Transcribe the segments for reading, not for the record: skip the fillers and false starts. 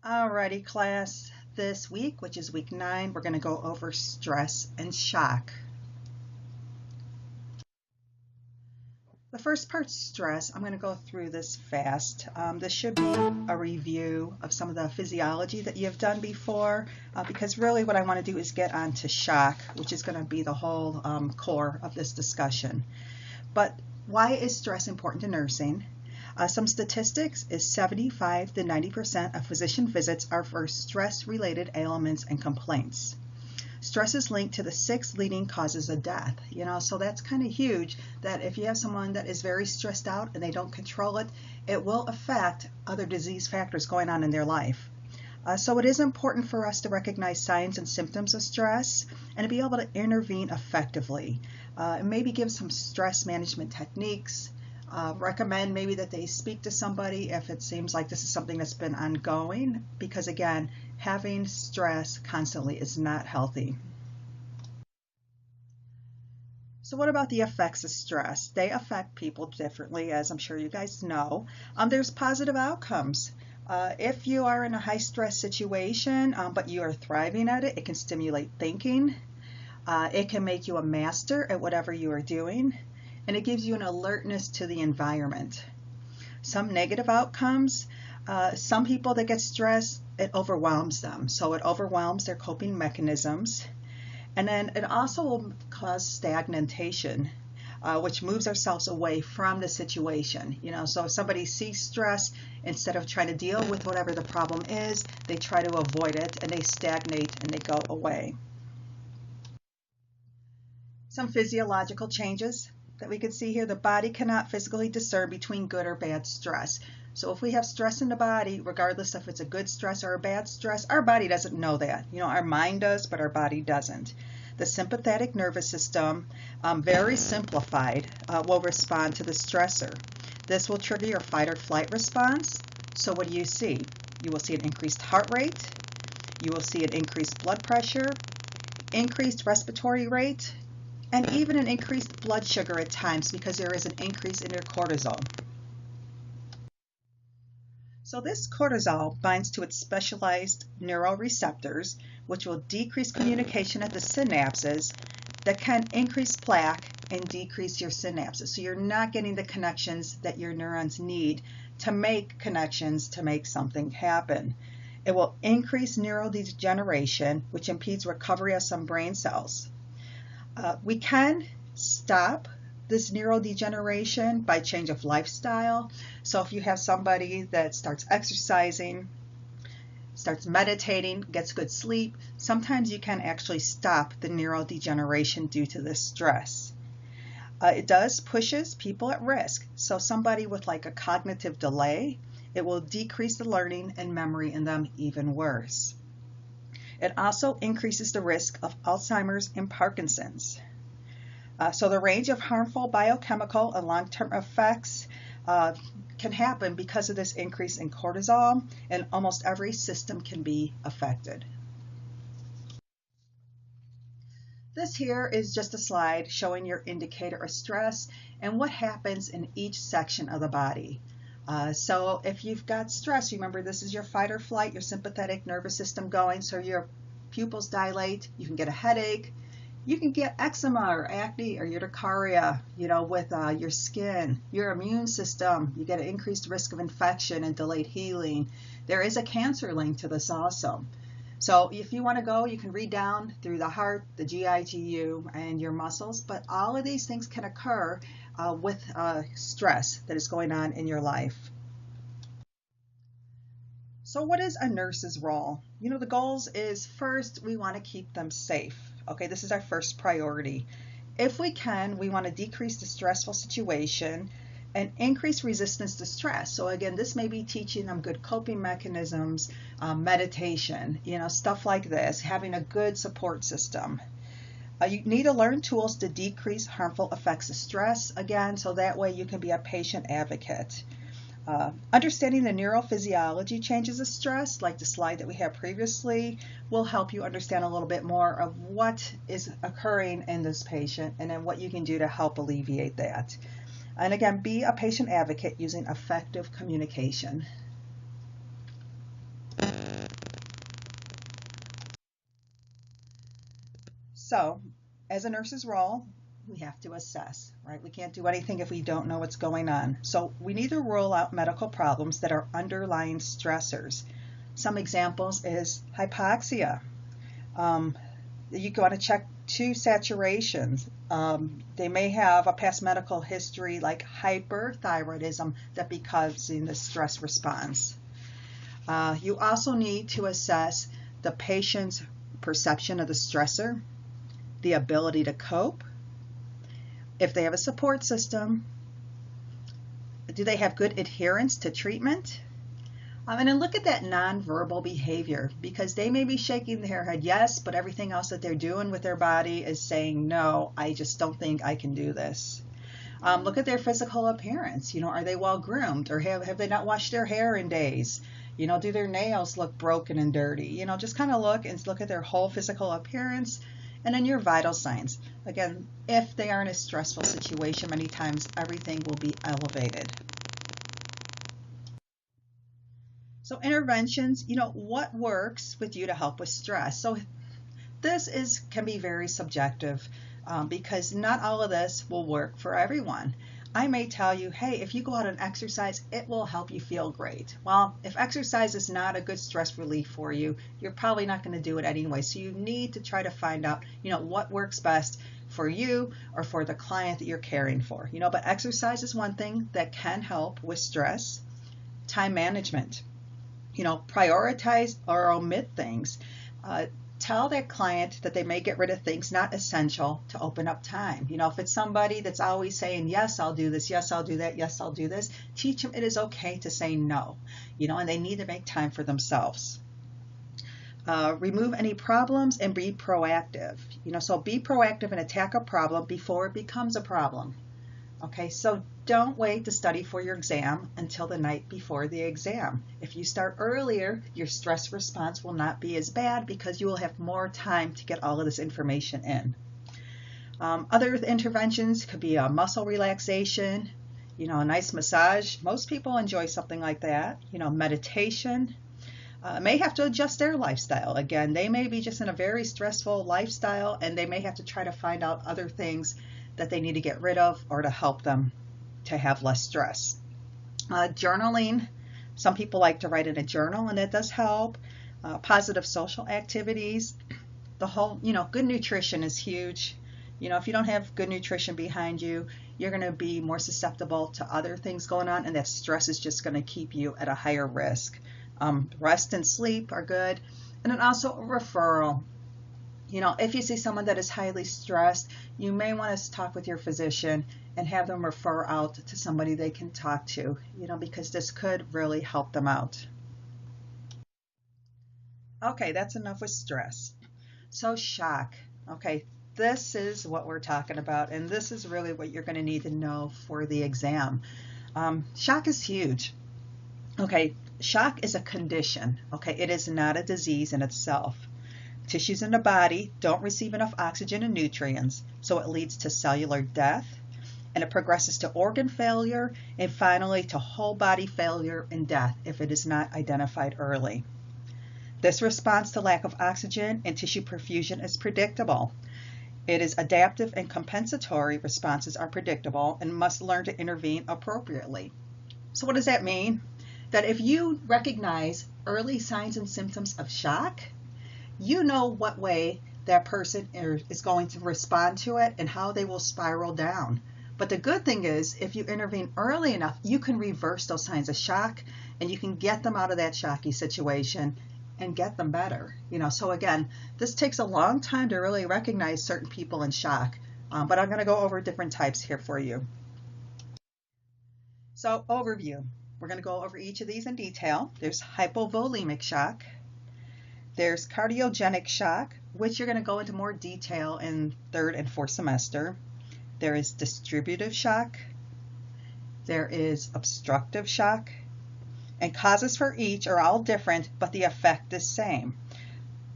Alrighty, class. This week, which is week 9, we're going to go over stress and shock. The first part's stress. I'm going to go through this fast. This should be a review of some of the physiology that you've done before, because really what I want to do is get on to shock, which is going to be the whole core of this discussion. But why is stress important to nursing? Some statistics is 75 to 90% of physician visits are for stress-related ailments and complaints. Stress is linked to the 6 leading causes of death, so that's kind of huge that if you have someone that is very stressed out and they don't control it, it will affect other disease factors going on in their life. So it is important for us to recognize signs and symptoms of stress and to be able to intervene effectively. And maybe give some stress management techniques. Recommend maybe that they speak to somebody if it seems like this is something that's been ongoing, because again, having stress constantly is not healthy. So what about the effects of stress? They affect people differently, as I'm sure you guys know. There's positive outcomes. If you are in a high stress situation, but you are thriving at it, it can stimulate thinking. It can make you a master at whatever you are doing. And it gives you an alertness to the environment. Some negative outcomes, some people that get stressed, it overwhelms them. So it overwhelms their coping mechanisms. And then it also will cause stagnation, which moves ourselves away from the situation. So if somebody sees stress, instead of trying to deal with whatever the problem is, they try to avoid it and they stagnate and they go away. Some physiological changes that we can see here. The body cannot physically discern between good or bad stress. So if we have stress in the body, regardless if it's a good stress or a bad stress, our body doesn't know that. Our mind does, but our body doesn't. The sympathetic nervous system, very simplified, will respond to the stressor. This will trigger your fight or flight response. So what do you see? You will see an increased heart rate. You will see an increased blood pressure, increased respiratory rate, and even an increased blood sugar at times because there is an increase in your cortisol. So this cortisol binds to its specialized neuroreceptors, which will decrease communication at the synapses that can increase plaque and decrease your synapses. So you're not getting the connections that your neurons need to make connections to make something happen. It will increase neurodegeneration, which impedes recovery of some brain cells. We can stop this neurodegeneration by change of lifestyle. So if you have somebody that starts exercising, starts meditating, gets good sleep, sometimes you can actually stop the neurodegeneration due to this stress. It does pushes people at risk. So somebody with like a cognitive delay, it will decrease the learning and memory in them even worse. It also increases the risk of Alzheimer's and Parkinson's. So the range of harmful biochemical and long-term effects can happen because of this increase in cortisol, and almost every system can be affected. This here is just a slide showing your indicator of stress and what happens in each section of the body. So if you've got stress, remember this is your fight or flight, your sympathetic nervous system going, so your pupils dilate, you can get a headache, you can get eczema or acne or urticaria, with your skin, your immune system, you get an increased risk of infection and delayed healing. There is a cancer link to this also. So if you want to go, you can read down through the heart, the GI-GU, and your muscles, but all of these things can occur with stress that is going on in your life. So what is a nurse's role? The goals is first, we want to keep them safe. Okay, this is our first priority. If we can, we want to decrease the stressful situation and increase resistance to stress. So again, this may be teaching them good coping mechanisms, meditation, stuff like this, having a good support system. You need to learn tools to decrease harmful effects of stress, again, so that way you can be a patient advocate. Understanding the neurophysiology changes of stress, like the slide that we had previously, will help you understand a little bit more of what is occurring in this patient and then what you can do to help alleviate that. And again, be a patient advocate using effective communication. So, as a nurse's role, we have to assess, right? We can't do anything if we don't know what's going on. So we need to rule out medical problems that are underlying stressors. Some examples is hypoxia. You want to check two saturations. They may have a past medical history like hyperthyroidism that be causing the stress response. You also need to assess the patient's perception of the stressor, the ability to cope, if they have a support system, do they have good adherence to treatment? And then look at that nonverbal behavior, because they may be shaking their head yes, but everything else that they're doing with their body is saying no, I just don't think I can do this. Look at their physical appearance. Are they well groomed, or have they not washed their hair in days? Do their nails look broken and dirty? Just kind of look at their whole physical appearance. And then your vital signs. Again, if they are in a stressful situation, many times everything will be elevated. So interventions, what works with you to help with stress? So this can be very subjective because not all of this will work for everyone. I may tell you, hey, if you go out and exercise, it will help you feel great. Well, if exercise is not a good stress relief for you, you're probably not going to do it anyway. So you need to try to find out, what works best for you or for the client that you're caring for. But exercise is one thing that can help with stress. Time management. Prioritize or omit things. Tell that client that they may get rid of things not essential to open up time. If it's somebody that's always saying, yes, I'll do this, yes, I'll do that, yes, I'll do this, teach them it is okay to say no, and they need to make time for themselves. Remove any problems and be proactive. So be proactive and attack a problem before it becomes a problem. Okay, so don't wait to study for your exam until the night before the exam. If you start earlier, your stress response will not be as bad because you will have more time to get all of this information in. Other interventions could be a muscle relaxation, a nice massage. Most people enjoy something like that. Meditation. May have to adjust their lifestyle. Again, they may be just in a very stressful lifestyle and they may have to try to find out other things that they need to get rid of or to help them to have less stress. Journaling. Some people like to write in a journal and that does help. Positive social activities. The whole, good nutrition is huge. If you don't have good nutrition behind you, you're going to be more susceptible to other things going on, and that stress is just going to keep you at a higher risk. Rest and sleep are good. And then also a referral. If you see someone that is highly stressed, you may want to talk with your physician and have them refer out to somebody they can talk to, because this could really help them out. Okay, that's enough with stress. So shock. Okay, this is what we're talking about, and this is really what you're going to need to know for the exam. Shock is huge. Okay, shock is a condition. Okay, it is not a disease in itself. Tissues in the body don't receive enough oxygen and nutrients, so it leads to cellular death, and it progresses to organ failure, and finally to whole body failure and death if it is not identified early. This response to lack of oxygen and tissue perfusion is predictable. It is adaptive and compensatory responses are predictable and must learn to intervene appropriately. So what does that mean? That if you recognize early signs and symptoms of shock, you know what way that person is going to respond to it and how they will spiral down. But the good thing is, if you intervene early enough, you can reverse those signs of shock and you can get them out of that shocky situation and get them better. So again, this takes a long time to really recognize certain people in shock, but I'm going to go over different types here for you. So overview, we're going to go over each of these in detail. There's hypovolemic shock. There's cardiogenic shock, which you're going to go into more detail in third and fourth semester. There is distributive shock. There is obstructive shock. And causes for each are all different, but the effect is same.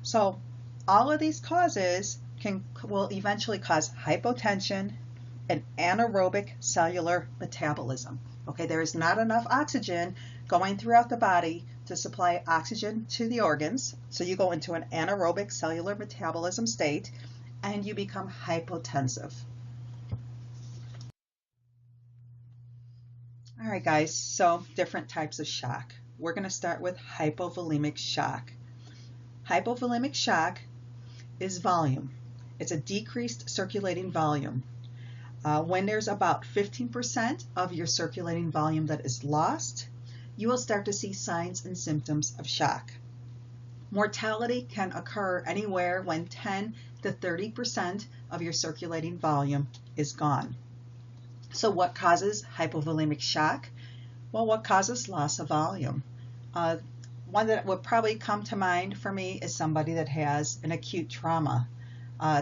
So all of these causes will eventually cause hypotension and anaerobic cellular metabolism. Okay, there is not enough oxygen going throughout the body to supply oxygen to the organs, so you go into an anaerobic cellular metabolism state, and you become hypotensive. All right, guys, so different types of shock. We're going to start with hypovolemic shock. Hypovolemic shock is volume. It's a decreased circulating volume. When there's about 15% of your circulating volume that is lost, you will start to see signs and symptoms of shock. Mortality can occur anywhere when 10 to 30% of your circulating volume is gone. So what causes hypovolemic shock? Well, what causes loss of volume? One that would probably come to mind for me is somebody that has an acute trauma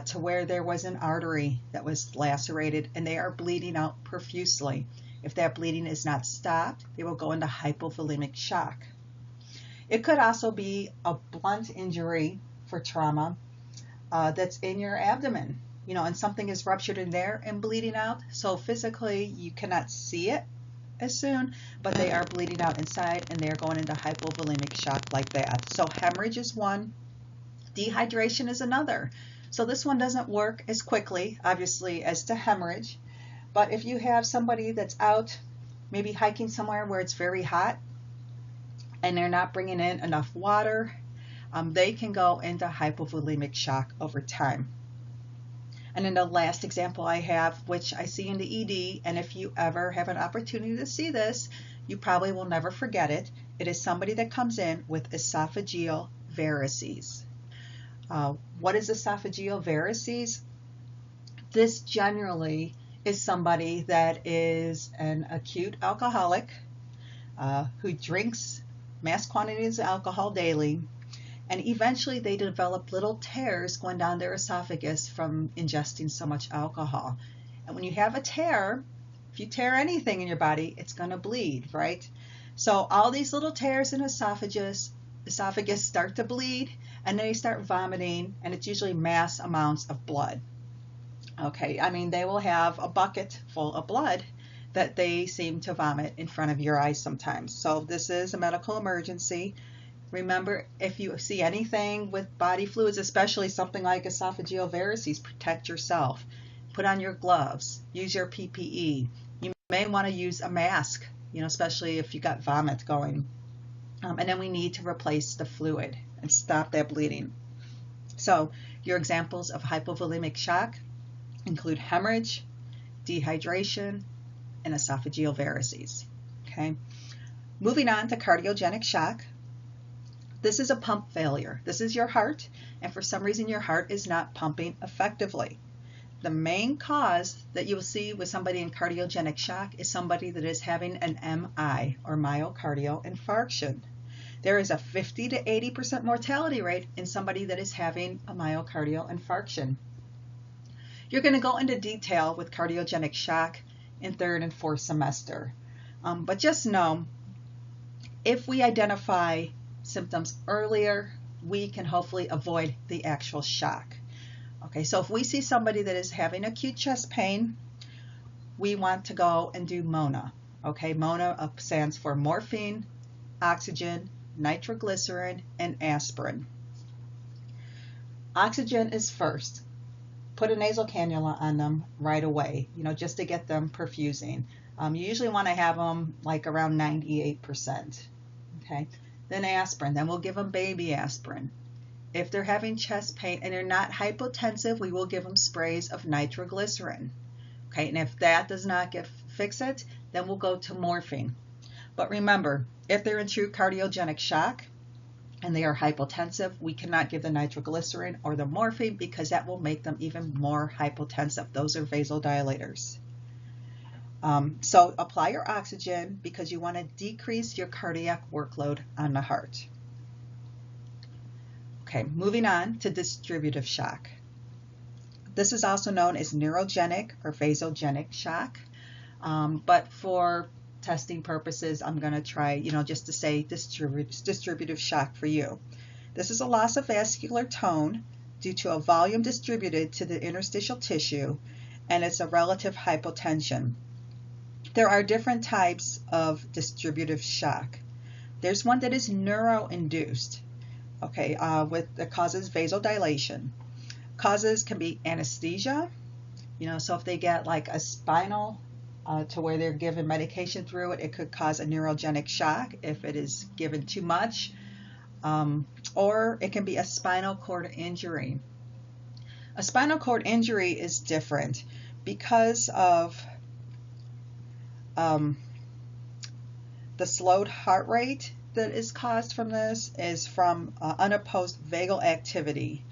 to where there was an artery that was lacerated and they are bleeding out profusely. If that bleeding is not stopped, they will go into hypovolemic shock. It could also be a blunt injury for trauma that's in your abdomen, and something is ruptured in there and bleeding out. So physically you cannot see it as soon, but they are bleeding out inside and they're going into hypovolemic shock like that. So hemorrhage is one, dehydration is another. So this one doesn't work as quickly, obviously, as to hemorrhage. But if you have somebody that's out maybe hiking somewhere where it's very hot and they're not bringing in enough water, they can go into hypovolemic shock over time. And then the last example I have, which I see in the ED, and if you ever have an opportunity to see this, you probably will never forget it. It is somebody that comes in with esophageal varices. What is esophageal varices? This generally is somebody that is an acute alcoholic who drinks mass quantities of alcohol daily, and eventually they develop little tears going down their esophagus from ingesting so much alcohol. And when you have a tear, if you tear anything in your body, it's going to bleed, right? So all these little tears in esophagus start to bleed, and then they start vomiting, and it's usually mass amounts of blood. Okay, I mean, they will have a bucket full of blood that they seem to vomit in front of your eyes sometimes. So this is a medical emergency. Remember, if you see anything with body fluids, especially something like esophageal varices, protect yourself. Put on your gloves, use your PPE. You may want to use a mask, especially if you got vomit going. And then we need to replace the fluid and stop that bleeding. So your examples of hypovolemic shock include hemorrhage, dehydration, and esophageal varices. Okay. Moving on to cardiogenic shock. This is a pump failure. This is your heart, and for some reason your heart is not pumping effectively. The main cause that you will see with somebody in cardiogenic shock is somebody that is having an MI, or myocardial infarction. There is a 50 to 80% mortality rate in somebody that is having a myocardial infarction. You're going to go into detail with cardiogenic shock in third and fourth semester. But just know, if we identify symptoms earlier, we can hopefully avoid the actual shock. Okay, so if we see somebody that is having acute chest pain, we want to go and do MONA. Okay, MONA stands for morphine, oxygen, nitroglycerin, and aspirin. Oxygen is first. Put a nasal cannula on them right away, just to get them perfusing. You usually want to have them like around 98%. Okay. Then aspirin. Then we'll give them baby aspirin. If they're having chest pain and they're not hypotensive, we will give them sprays of nitroglycerin. Okay. And if that does not fix it, then we'll go to morphine. But remember, if they're in true cardiogenic shock and they are hypotensive, we cannot give the nitroglycerin or the morphine because that will make them even more hypotensive. Those are vasodilators. So apply your oxygen because you want to decrease your cardiac workload on the heart. Okay, moving on to distributive shock. This is also known as neurogenic or vasogenic shock, but for testing purposes, I'm going to try, just to say distributive shock for you. This is a loss of vascular tone due to a volume distributed to the interstitial tissue, and it's a relative hypotension. There are different types of distributive shock. There's one that is neuroinduced, okay, that causes vasodilation. Causes can be anesthesia, so if they get like a spinal to where they're given medication through it, it could cause a neurogenic shock if it is given too much. Or it can be a spinal cord injury. A spinal cord injury is different because of the slowed heart rate that is caused from this is from unopposed vagal activity.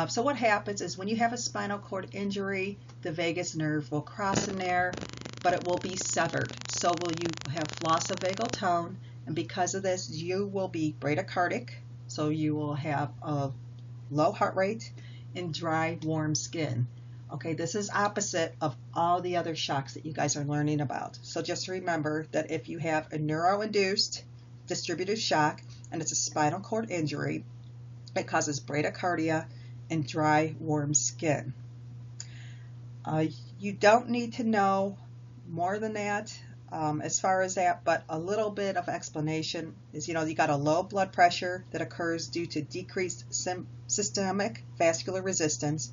So what happens is when you have a spinal cord injury, the vagus nerve will cross in there, but it will be severed. So you have loss of vagal tone, and because of this, you will be bradycardic. So you will have a low heart rate and dry, warm skin. Okay, this is opposite of all the other shocks that you guys are learning about. So just remember that if you have a neuro-induced distributive shock and it's a spinal cord injury, it causes bradycardia and dry, warm skin. You don't need to know more than that as far as that, but a little bit of explanation is, you got a low blood pressure that occurs due to decreased systemic vascular resistance,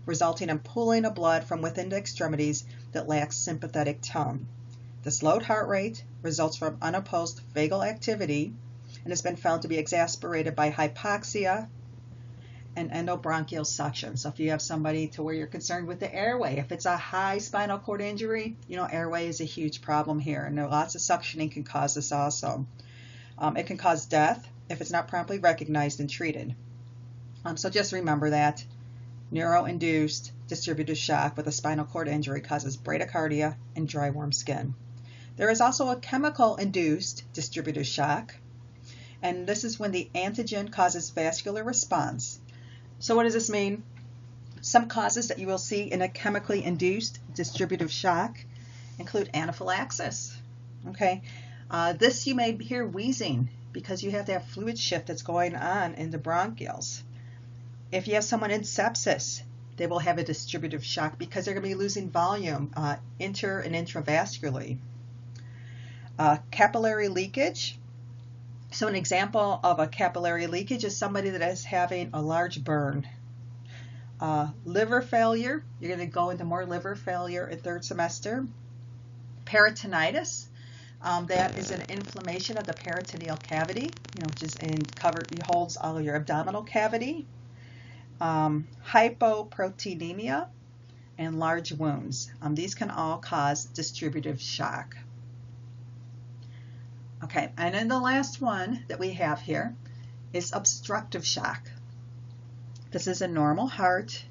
resulting in pooling of blood from within the extremities that lacks sympathetic tone. The slowed heart rate results from unopposed vagal activity and has been found to be exacerbated by hypoxia and endobronchial suction. So if you have somebody to where you're concerned with the airway, if it's a high spinal cord injury, airway is a huge problem here, and lots of suctioning can cause this also. It can cause death if it's not promptly recognized and treated. So just remember that neuro-induced distributive shock with a spinal cord injury causes bradycardia and dry, warm skin. There is also a chemical-induced distributive shock, and this is when the antigen causes vascular response. So what does this mean? Some causes that you will see in a chemically induced distributive shock include anaphylaxis. Okay, this you may hear wheezing because you have that fluid shift that's going on in the bronchioles. If you have someone in sepsis, they will have a distributive shock because they're going to be losing volume inter and intravascularly. Capillary leakage. So an example of a capillary leakage is somebody that is having a large burn. Liver failure, you're going to go into more liver failure in third semester. Peritonitis, that is an inflammation of the peritoneal cavity, which is holds all of your abdominal cavity. Hypoproteinemia and large wounds. These can all cause distributive shock. Okay, and then the last one that we have here is obstructive shock. This is a normal heart,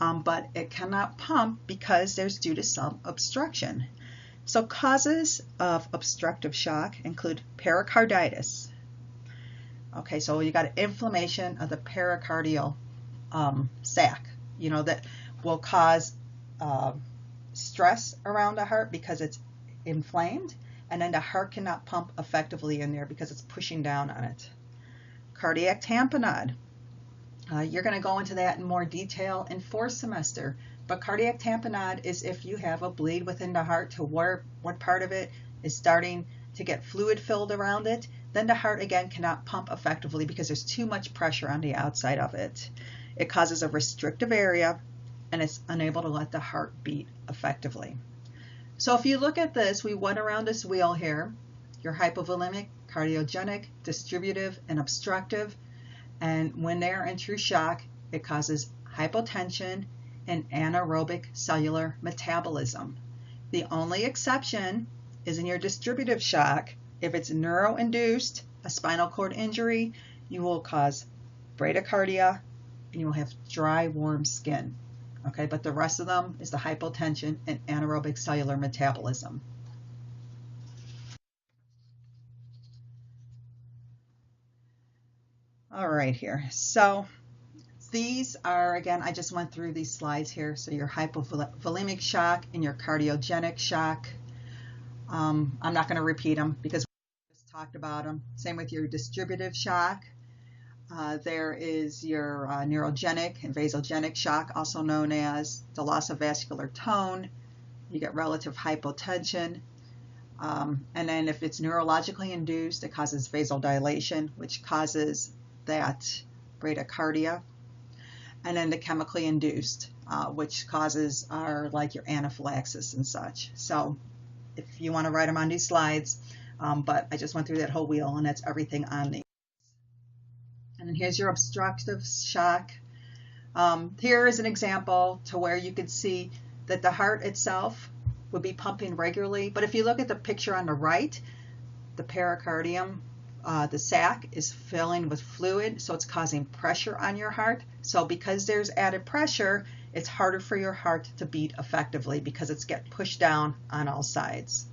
but it cannot pump because there's due to some obstruction. So causes of obstructive shock include pericarditis. Okay, so you got inflammation of the pericardial sac, that will cause stress around the heart because it's inflamed, and then the heart cannot pump effectively in there because it's pushing down on it. Cardiac tamponade. You're going to go into that in more detail in fourth semester, but cardiac tamponade is if you have a bleed within the heart to where one part of it is starting to get fluid filled around it, then the heart again cannot pump effectively because there's too much pressure on the outside of it. It causes a restrictive area and it's unable to let the heart beat effectively. So if you look at this, we went around this wheel here. Your hypovolemic, cardiogenic, distributive, and obstructive. And when they're in true shock, it causes hypotension and anaerobic cellular metabolism. The only exception is in your distributive shock. If it's neuro-induced, a spinal cord injury, you will cause bradycardia and you will have dry, warm skin. Okay, but the rest of them is the hypotension and anaerobic cellular metabolism. All right here. So these are, again, I just went through these slides here. So your hypovolemic shock and your cardiogenic shock. I'm not going to repeat them because we just talked about them. Same with your distributive shock. There is your neurogenic and vasogenic shock, also known as the loss of vascular tone. You get relative hypotension. And then if it's neurologically induced, it causes vasodilation, which causes that bradycardia. and then the chemically induced, which causes like your anaphylaxis and such. So if you want to write them on these slides, but I just went through that whole wheel, and that's everything on these. And then here's your obstructive shock. Here is an example to where you could see that the heart itself would be pumping regularly, but if you look at the picture on the right, the pericardium, the sac is filling with fluid, so it's causing pressure on your heart. So because there's added pressure, it's harder for your heart to beat effectively because it's get pushed down on all sides.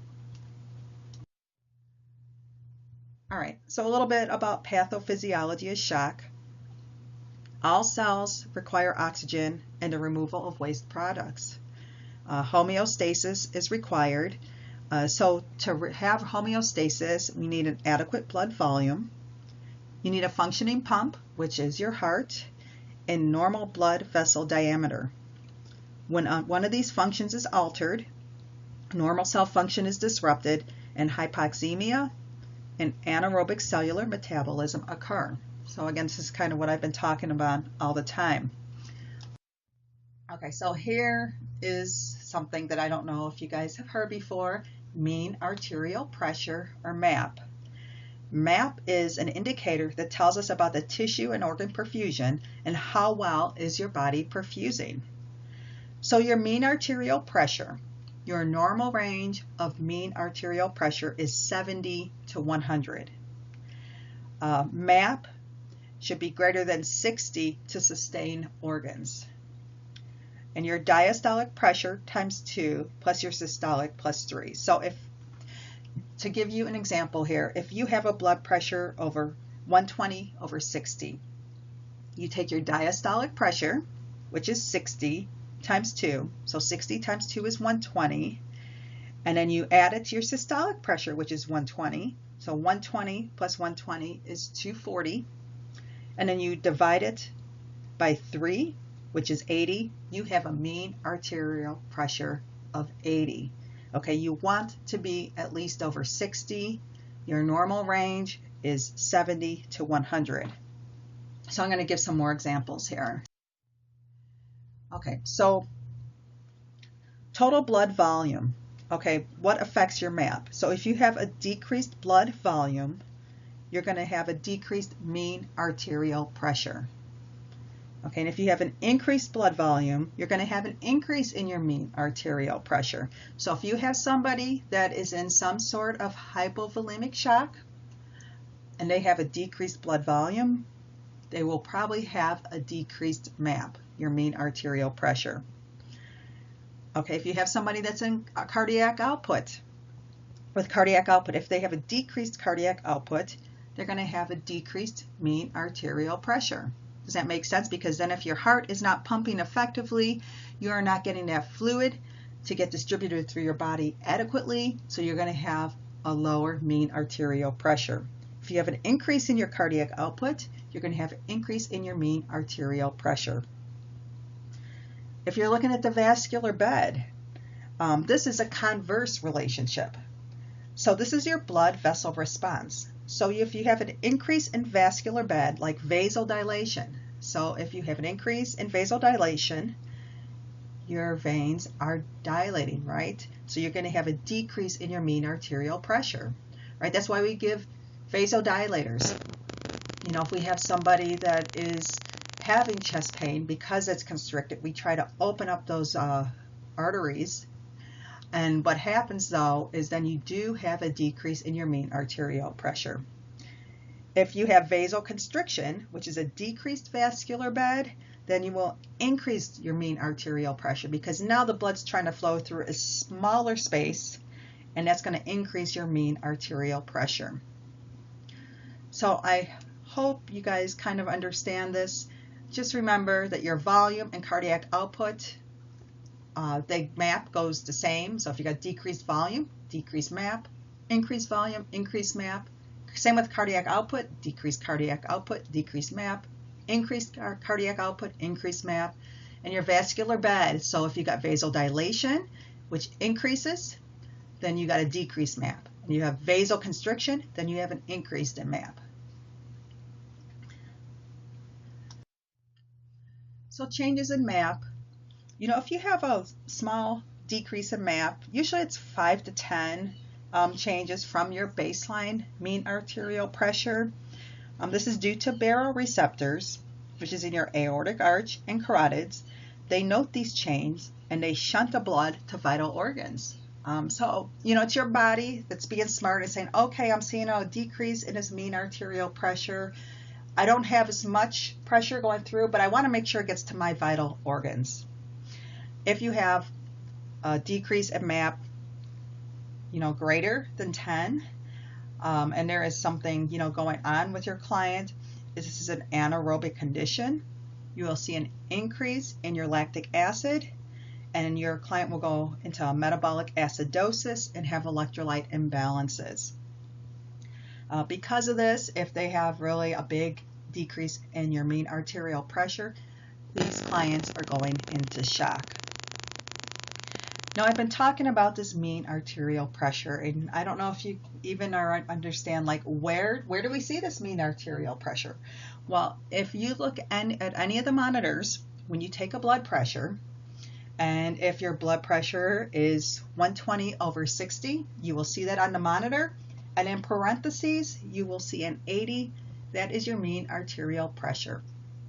All right, so a little bit about pathophysiology of shock. All cells require oxygen and the removal of waste products. Homeostasis is required. So to have homeostasis, we need an adequate blood volume. You need a functioning pump, which is your heart, and normal blood vessel diameter. When one of these functions is altered, normal cell function is disrupted, and hypoxemia and anaerobic cellular metabolism occur. So again, this is kind of what I've been talking about all the time. Okay, so here is something that I don't know if you guys have heard before, mean arterial pressure, or MAP. MAP is an indicator that tells us about the tissue and organ perfusion and how well is your body perfusing. So your mean arterial pressure, your normal range of mean arterial pressure is 70 to 100. MAP should be greater than 60 to sustain organs. And your diastolic pressure times 2 plus your systolic plus 3. So to give you an example here, if you have a blood pressure over 120 over 60, you take your diastolic pressure, which is 60 times 2, so 60 times 2 is 120, and then you add it to your systolic pressure, which is 120, so 120 plus 120 is 240, and then you divide it by 3, which is 80, you have a mean arterial pressure of 80. Okay, you want to be at least over 60. Your normal range is 70 to 100. So I'm going to give some more examples here. Okay, so total blood volume. Okay, what affects your MAP? So if you have a decreased blood volume, you're going to have a decreased mean arterial pressure. Okay, and if you have an increased blood volume, you're going to have an increase in your mean arterial pressure. So if you have somebody that is in some sort of hypovolemic shock and they have a decreased blood volume, they will probably have a decreased MAP, your mean arterial pressure. Okay, if you have somebody that's in cardiac output, with cardiac output, if they have a decreased cardiac output, they're going to have a decreased mean arterial pressure. Does that make sense? Because then if your heart is not pumping effectively, you're not getting that fluid to get distributed through your body adequately, so you're going to have a lower mean arterial pressure. If you have an increase in your cardiac output, you're going to have an increase in your mean arterial pressure. If you're looking at the vascular bed, this is a converse relationship. So this is your blood vessel response. So if you have an increase in vascular bed, like vasodilation, so if you have an increase in vasodilation, your veins are dilating, right? So you're going to have a decrease in your mean arterial pressure, right? That's why we give vasodilators. You know, if we have somebody that is having chest pain because it's constricted, we try to open up those arteries. And what happens though is then you do have a decrease in your mean arterial pressure. If you have vasoconstriction, which is a decreased vascular bed, then you will increase your mean arterial pressure because now the blood's trying to flow through a smaller space, and that's going to increase your mean arterial pressure. So I hope you guys kind of understand this. Just remember that your volume and cardiac output, the MAP goes the same. So if you got decreased volume, decreased MAP, increased volume, increased MAP. Same with cardiac output, decreased cardiac output, decreased MAP, increased cardiac output, increased MAP. And your vascular bed, so if you got vasodilation, which increases, then you got a decreased MAP. And you have vasoconstriction, then you have an increase in MAP. So changes in MAP. If you have a small decrease in MAP, usually it's 5 to 10 changes from your baseline mean arterial pressure. This is due to baroreceptors, which is in your aortic arch and carotids. They note these changes and they shunt the blood to vital organs. So it's your body that's being smart and saying, okay, I'm seeing a decrease in this mean arterial pressure. I don't have as much pressure going through, but I want to make sure it gets to my vital organs. If you have a decrease in MAP, greater than 10, and there is something, going on with your client, this is an anaerobic condition, you will see an increase in your lactic acid, and your client will go into a metabolic acidosis and have electrolyte imbalances. Because of this, if they have really a big decrease in your mean arterial pressure, these clients are going into shock. Now, I've been talking about this mean arterial pressure, and I don't know if you even understand, like, where do we see this mean arterial pressure? Well, if you look at any of the monitors, when you take a blood pressure, and if your blood pressure is 120/60, you will see that on the monitor, and in parentheses, you will see an 80. That is your mean arterial pressure.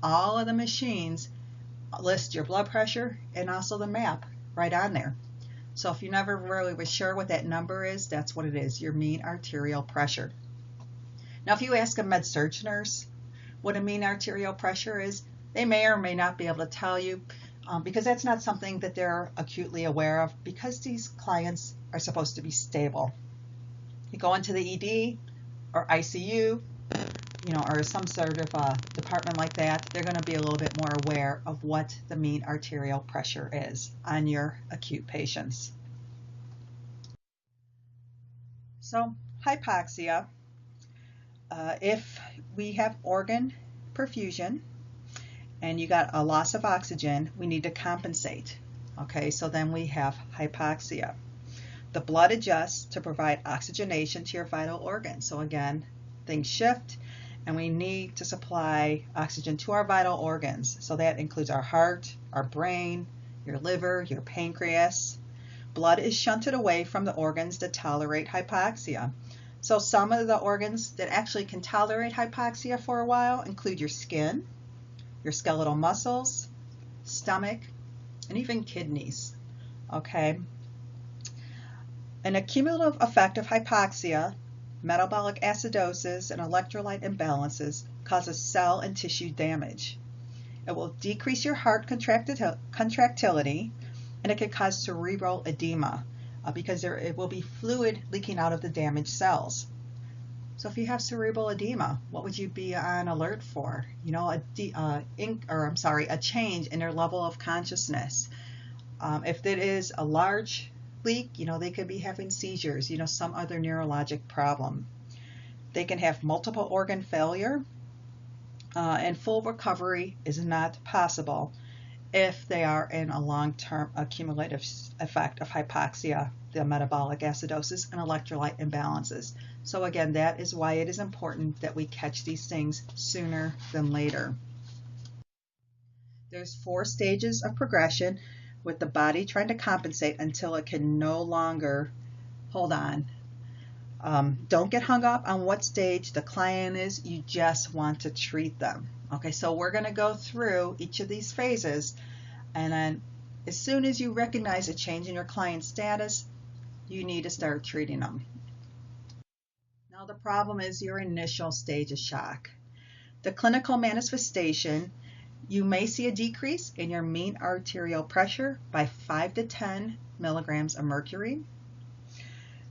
All of the machines list your blood pressure and also the MAP right on there. So if you never really was sure what that number is, that's what it is, your mean arterial pressure. Now, if you ask a med-surg nurse what a mean arterial pressure is, they may or may not be able to tell you, because that's not something that they're acutely aware of, because these clients are supposed to be stable. You go into the ED or ICU, or some sort of department like that, they're going to be a little bit more aware of what the mean arterial pressure is on your acute patients. So, hypoxia, if we have organ perfusion and you got a loss of oxygen, we need to compensate. Okay, so then we have hypoxia. The blood adjusts to provide oxygenation to your vital organs. So again, things shift, and we need to supply oxygen to our vital organs. So that includes our heart, our brain, your liver, your pancreas. Blood is shunted away from the organs that tolerate hypoxia. So some of the organs that actually can tolerate hypoxia for a while include your skin, your skeletal muscles, stomach, and even kidneys. Okay. An accumulative effect of hypoxia, metabolic acidosis, and electrolyte imbalances causes cell and tissue damage. It will decrease your heart contractility, and it can cause cerebral edema because it will be fluid leaking out of the damaged cells. So if you have cerebral edema, what would you be on alert for? A change in their level of consciousness. If it is a large leak, they could be having seizures, some other neurologic problem. They can have multiple organ failure, and full recovery is not possible if they are in a long-term accumulative effect of hypoxia, the metabolic acidosis, and electrolyte imbalances. So again, that is why it is important that we catch these things sooner than later. There's 4 stages of progression, with the body trying to compensate until it can no longer hold on. Don't get hung up on what stage the client is. You just want to treat them. Okay, so we're going to go through each of these phases, and then as soon as you recognize a change in your client's status, you need to start treating them. Now the problem is your initial stage of shock. The clinical manifestation, you may see a decrease in your mean arterial pressure by 5 to 10 milligrams of mercury.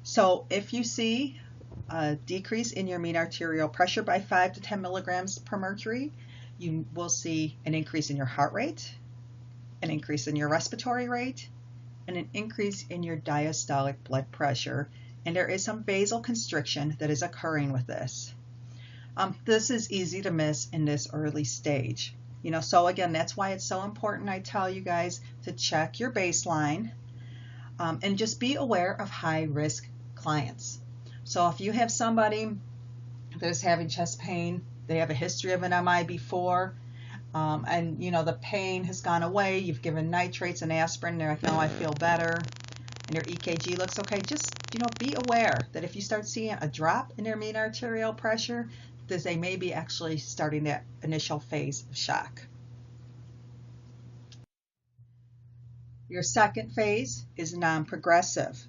So if you see a decrease in your mean arterial pressure by 5 to 10 milligrams per mercury, you will see an increase in your heart rate, an increase in your respiratory rate, and an increase in your diastolic blood pressure. And there is some vasoconstriction that is occurring with this. This is easy to miss in this early stage. So again, that's why it's so important I tell you guys to check your baseline and just be aware of high-risk clients. So if you have somebody that is having chest pain, they have a history of an MI before, and the pain has gone away, you've given nitrates and aspirin, they're like, no, I feel better, and your EKG looks okay, just be aware that if you start seeing a drop in their mean arterial pressure, that they may be actually starting that initial phase of shock. Your second phase is non-progressive.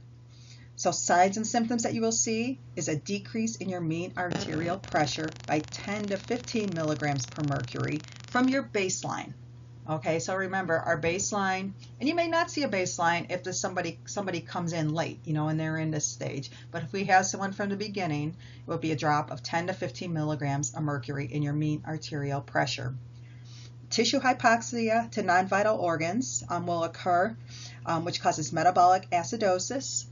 So signs and symptoms that you will see is a decrease in your mean arterial pressure by 10 to 15 milligrams per mercury from your baseline. Okay, so remember our baseline, and you may not see a baseline if there's somebody comes in late, and they're in this stage. But if we have someone from the beginning, it will be a drop of 10 to 15 milligrams of mercury in your mean arterial pressure. Tissue hypoxia to non-vital organs will occur, which causes metabolic acidosis,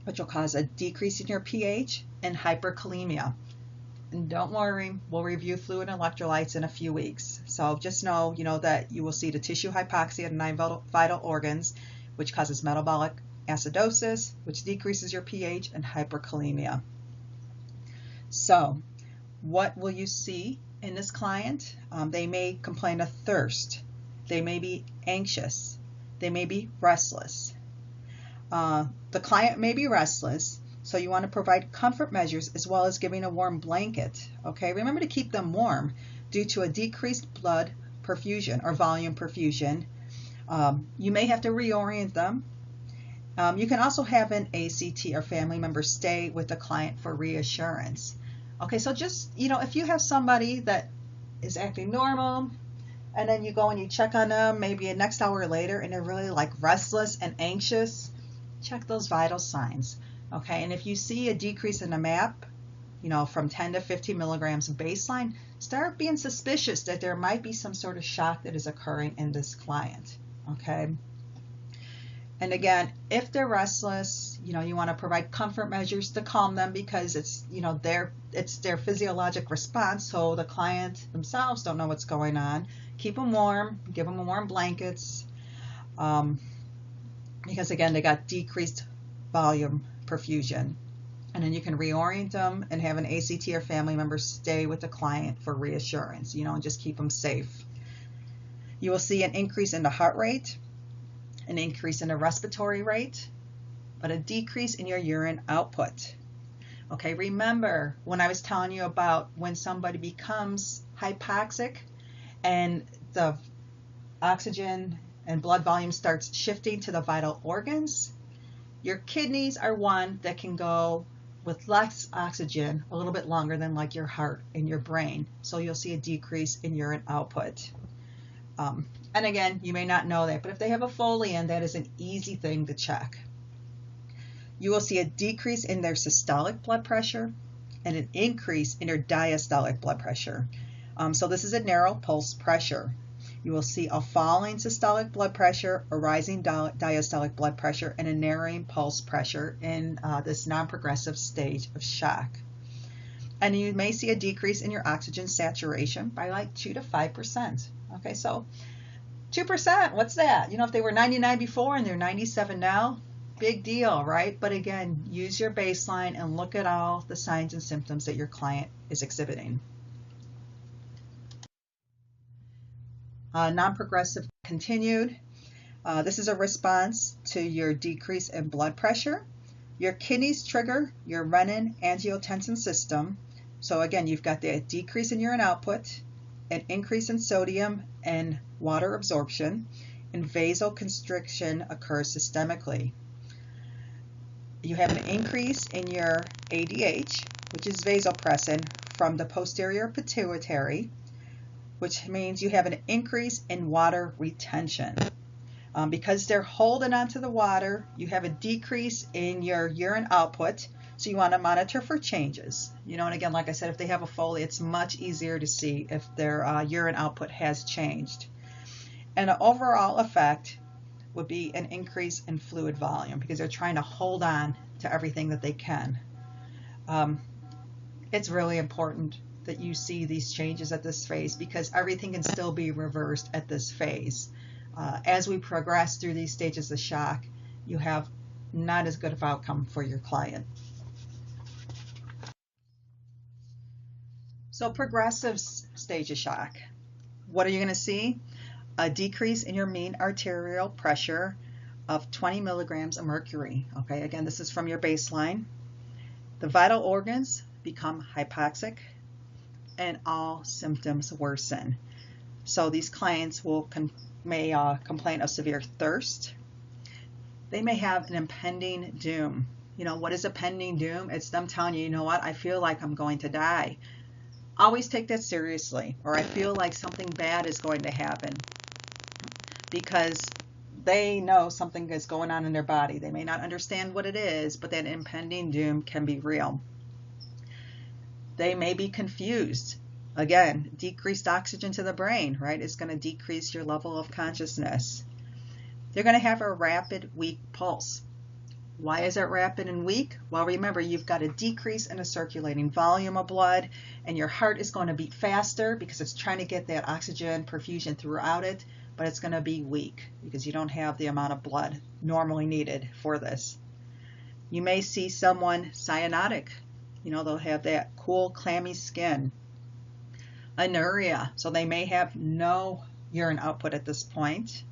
which will cause a decrease in your pH, and hyperkalemia. And don't worry, we'll review fluid and electrolytes in a few weeks. So just know, that you will see the tissue hypoxia to non-vital organs, which causes metabolic acidosis, which decreases your pH, and hyperkalemia. So what will you see in this client? They may complain of thirst. They may be anxious. They may be restless. The client may be restless, so you want to provide comfort measures as well as giving a warm blanket. Okay, remember to keep them warm due to a decreased blood perfusion or volume perfusion. You may have to reorient them. You can also have an ACT or family member stay with the client for reassurance. Okay, so just, if you have somebody that is acting normal, and then you go and you check on them maybe a next hour later and they're really like restless and anxious, check those vital signs. Okay, and if you see a decrease in the MAP, from 10 to 15 milligrams baseline, start being suspicious that there might be some sort of shock that is occurring in this client. Okay, and again, if they're restless, you want to provide comfort measures to calm them because it's their physiologic response, so the client themselves don't know what's going on. Keep them warm, give them warm blankets, because again, they got decreased volume perfusion. And then you can reorient them and have an ACT or family member stay with the client for reassurance, and just keep them safe. You will see an increase in the heart rate, an increase in the respiratory rate, but a decrease in your urine output. Okay, remember when I was telling you about when somebody becomes hypoxic and the oxygen and blood volume starts shifting to the vital organs? Your kidneys are one that can go with less oxygen a little bit longer than like your heart and your brain. So you'll see a decrease in urine output. And again, you may not know that, but if they have a Foley in, that is an easy thing to check. You will see a decrease in their systolic blood pressure and an increase in their diastolic blood pressure. So this is a narrow pulse pressure. You will see a falling systolic blood pressure, a rising diastolic blood pressure, and a narrowing pulse pressure in this non-progressive stage of shock. And you may see a decrease in your oxygen saturation by like 2 to 5%. Okay, so 2%, what's that? If they were 99 before and they're 97 now, big deal, right? But again, use your baseline and look at all the signs and symptoms that your client is exhibiting. Non-progressive continued. This is a response to your decrease in blood pressure. Your kidneys trigger your renin-angiotensin system. So again, you've got the decrease in urine output, an increase in sodium and water absorption, and vasoconstriction occurs systemically. You have an increase in your ADH, which is vasopressin, from the posterior pituitary, which means you have an increase in water retention. Because they're holding onto the water, you have a decrease in your urine output, so you want to monitor for changes. And again, like I said, if they have a Foley, it's much easier to see if their urine output has changed. And the overall effect would be an increase in fluid volume because they're trying to hold on to everything that they can. It's really important that you see these changes at this phase because everything can still be reversed at this phase. As we progress through these stages of shock, you have not as good of outcome for your client. So progressive stage of shock. What are you going to see? A decrease in your mean arterial pressure of 20 milligrams of mercury. Okay, again, this is from your baseline. The vital organs become hypoxic and all symptoms worsen. So these clients may complain of severe thirst. They may have an impending doom. You know, what is a pending doom? It's them telling you, you know what, I feel like I'm going to die. Always take that seriously, or I feel like something bad is going to happen, because they know something is going on in their body. They may not understand what it is, but that impending doom can be real. They may be confused. Again, decreased oxygen to the brain, right, is going to decrease your level of consciousness. They're going to have a rapid, weak pulse. Why is it rapid and weak? Well, remember, you've got a decrease in the circulating volume of blood, and your heart is going to beat faster because it's trying to get that oxygen perfusion throughout it, but it's going to be weak because you don't have the amount of blood normally needed for this. You may see someone cyanotic. You know, they'll have that cool, clammy skin. Anuria, so they may have no urine output at this point.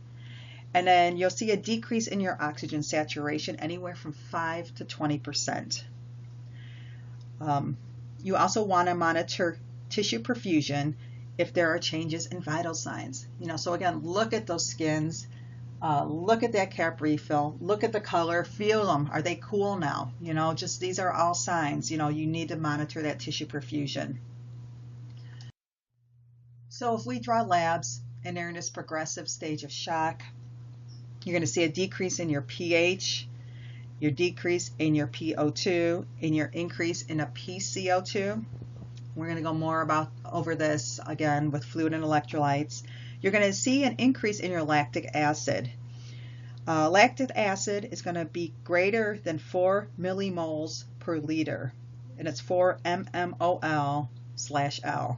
And then you'll see a decrease in your oxygen saturation, anywhere from 5 to 20%. You also want to monitor tissue perfusion if there are changes in vital signs. You know, so again, look at those skins, look at that cap refill, look at the color, feel them. Are they cool now? You know, just these are all signs. You know, you need to monitor that tissue perfusion. So if we draw labs and they're in this progressive stage of shock, you're going to see a decrease in your pH, your decrease in your PO2, and your increase in a PCO2. We're going to go more over this again with fluid and electrolytes. You're going to see an increase in your lactic acid. Lactic acid is going to be greater than 4 millimoles per liter, and it's 4 mmol/L.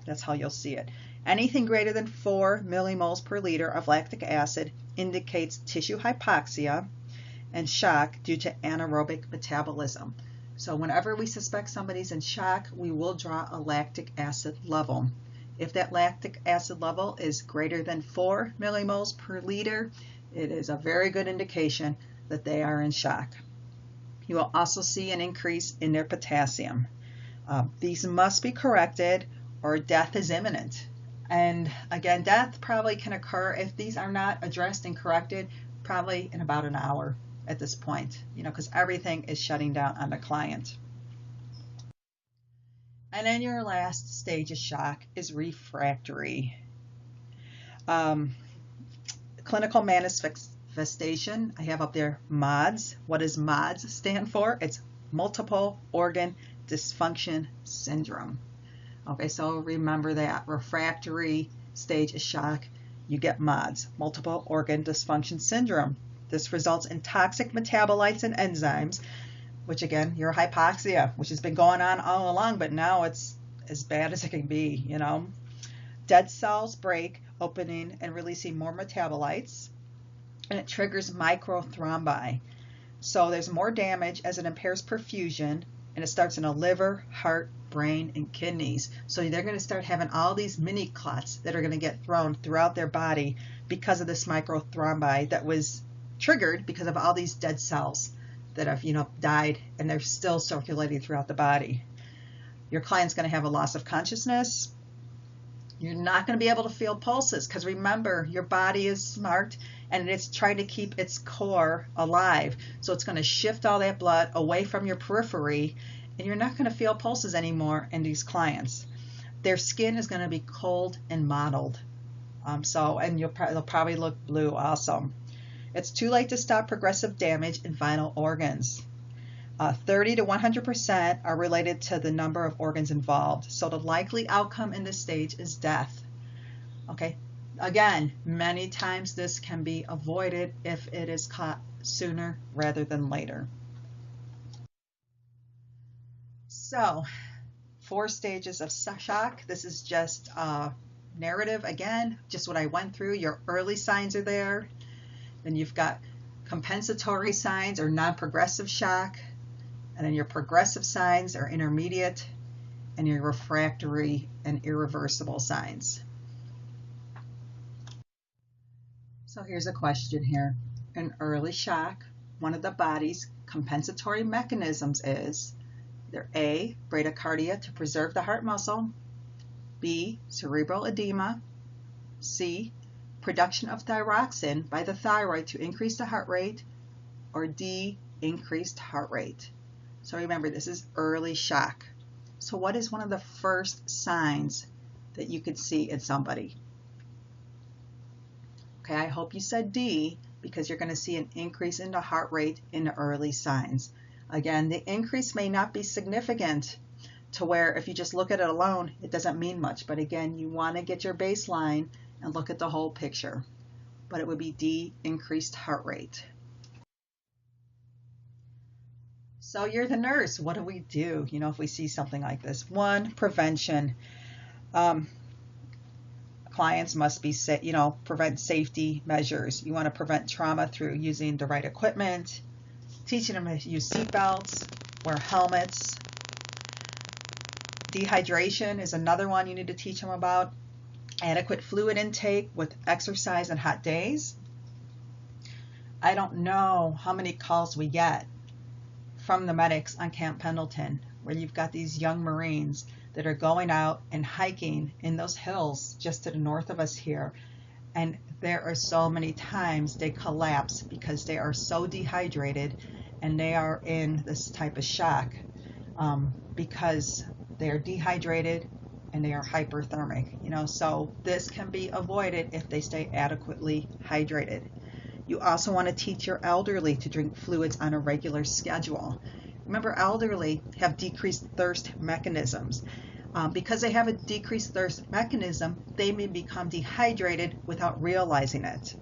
That's how you'll see it. Anything greater than 4 millimoles per liter of lactic acid indicates tissue hypoxia and shock due to anaerobic metabolism. So whenever we suspect somebody's in shock, we will draw a lactic acid level. If that lactic acid level is greater than 4 millimoles per liter, it is a very good indication that they are in shock. You will also see an increase in their potassium. These must be corrected or death is imminent. And again, death probably can occur if these are not addressed and corrected, probably in about an hour at this point, you know, because everything is shutting down on the client. And then your last stage of shock is refractory. Clinical manifestation, I have up there MODS. What does MODS stand for? It's multiple organ dysfunction syndrome. Okay, so remember that refractory stage of shock, you get MODS, multiple organ dysfunction syndrome. This results in toxic metabolites and enzymes, which again, your hypoxia, which has been going on all along, but now it's as bad as it can be, you know. Dead cells break, opening and releasing more metabolites, and it triggers microthrombi. So there's more damage as it impairs perfusion, and it starts in the liver, heart, brain, and kidneys. So they're going to start having all these mini clots that are going to get thrown throughout their body because of this microthrombi that was triggered because of all these dead cells that have, you know, died, and they're still circulating throughout the body. Your client's going to have a loss of consciousness. You're not going to be able to feel pulses because remember, your body is smart and it's trying to keep its core alive. So it's going to shift all that blood away from your periphery, and you're not going to feel pulses anymore in these clients. Their skin is going to be cold and mottled. And they'll probably look blue also. It's too late to stop progressive damage in vital organs. 30 to 100% are related to the number of organs involved. So the likely outcome in this stage is death. Okay. Again, many times this can be avoided if it is caught sooner rather than later. So, 4 stages of shock. This is just a narrative again, just what I went through. Your early signs are there. Then you've got compensatory signs or non-progressive shock. And then your progressive signs are intermediate, and your refractory and irreversible signs. So here's a question here. In early shock, one of the body's compensatory mechanisms is either A, bradycardia to preserve the heart muscle, B, cerebral edema, C, production of thyroxine by the thyroid to increase the heart rate, or D, increased heart rate. So remember, this is early shock. So what is one of the first signs that you could see in somebody? Okay, I hope you said D, because you're going to see an increase in the heart rate in the early signs. Again, the increase may not be significant to where if you just look at it alone, it doesn't mean much. But again, you want to get your baseline and look at the whole picture. But it would be D, increased heart rate. So you're the nurse. What do we do, if we see something like this? One, prevention. Clients must be, prevent safety measures. You want to prevent trauma through using the right equipment, teaching them to use seat belts, wear helmets. Dehydration is another one you need to teach them about. Adequate fluid intake with exercise and hot days. I don't know how many calls we get from the medics on Camp Pendleton, where you've got these young Marines that are going out and hiking in those hills just to the north of us here. And there are so many times they collapse because they are so dehydrated and they are in this type of shock because they are dehydrated and they are hyperthermic, so this can be avoided if they stay adequately hydrated. You also want to teach your elderly to drink fluids on a regular schedule. Remember, elderly have decreased thirst mechanisms. Because they have a decreased thirst mechanism, they may become dehydrated without realizing it.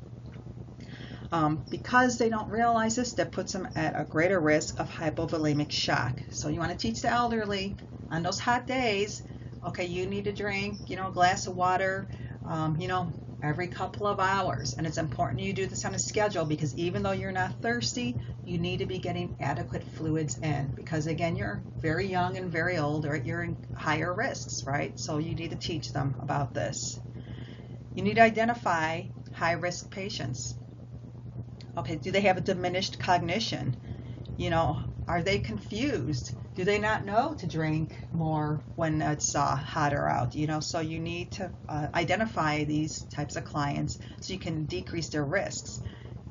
Because they don't realize this, that puts them at a greater risk of hypovolemic shock. So you want to teach the elderly on those hot days, okay, you need to drink, a glass of water, every couple of hours. And it's important you do this on a schedule because even though you're not thirsty, you need to be getting adequate fluids in because, again, you're very young and very old, or you're in higher risks, right? So you need to teach them about this. You need to identify high-risk patients. Okay, do they have a diminished cognition? Are they confused? Do they not know to drink more when it's hotter out? So you need to identify these types of clients so you can decrease their risks.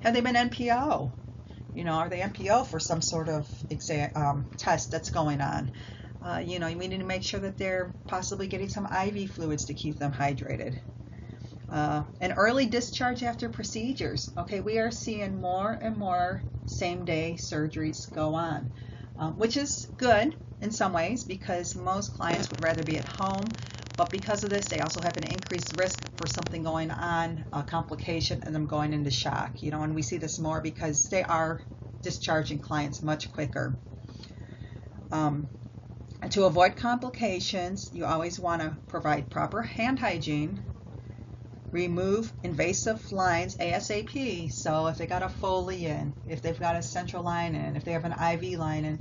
Have they been NPO? Are they NPO for some sort of test that's going on? We need to make sure that they're possibly getting some IV fluids to keep them hydrated. An early discharge after procedures. Okay, we are seeing more and more same-day surgeries go on, which is good in some ways because most clients would rather be at home, but because of this, they also have an increased risk for something going on, a complication, and them going into shock. And we see this more because they are discharging clients much quicker. And to avoid complications, you always want to provide proper hand hygiene. Remove invasive lines ASAP. So if they got a Foley in, if they've got a central line in, if they have an IV line in,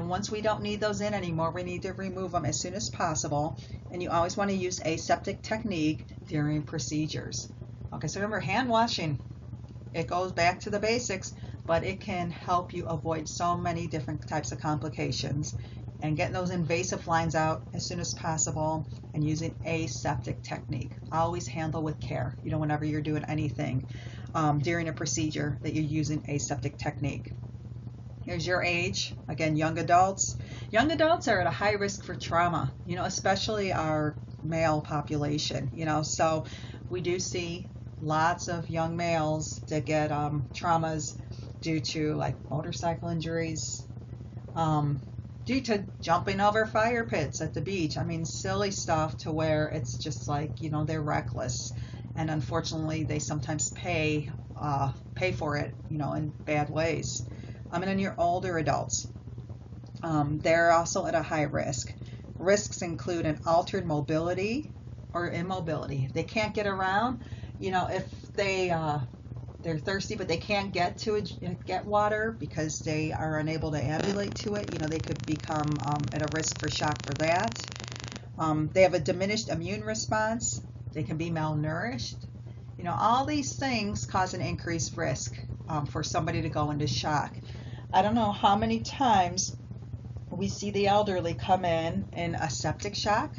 once we don't need those in anymore, we need to remove them as soon as possible. And you always want to use aseptic technique during procedures. Okay, so remember, hand washing, it goes back to the basics, but it can help you avoid so many different types of complications. And getting those invasive lines out as soon as possible and using aseptic technique. Always handle with care, whenever you're doing anything during a procedure that you're using aseptic technique. Here's your age. Again, young adults. Young adults are at a high risk for trauma, especially our male population, so we do see lots of young males that get traumas due to like motorcycle injuries, due to jumping over fire pits at the beach. I mean, silly stuff to where it's just like, they're reckless. And unfortunately, they sometimes pay for it, in bad ways. And then your older adults, they're also at a high risk. Risks include an altered mobility or immobility. If they can't get around, if they're thirsty, but they can't get water because they are unable to ambulate to it. They could become at a risk for shock for that. They have a diminished immune response. They can be malnourished. You know, all these things cause an increased risk for somebody to go into shock. I don't know how many times we see the elderly come in a septic shock,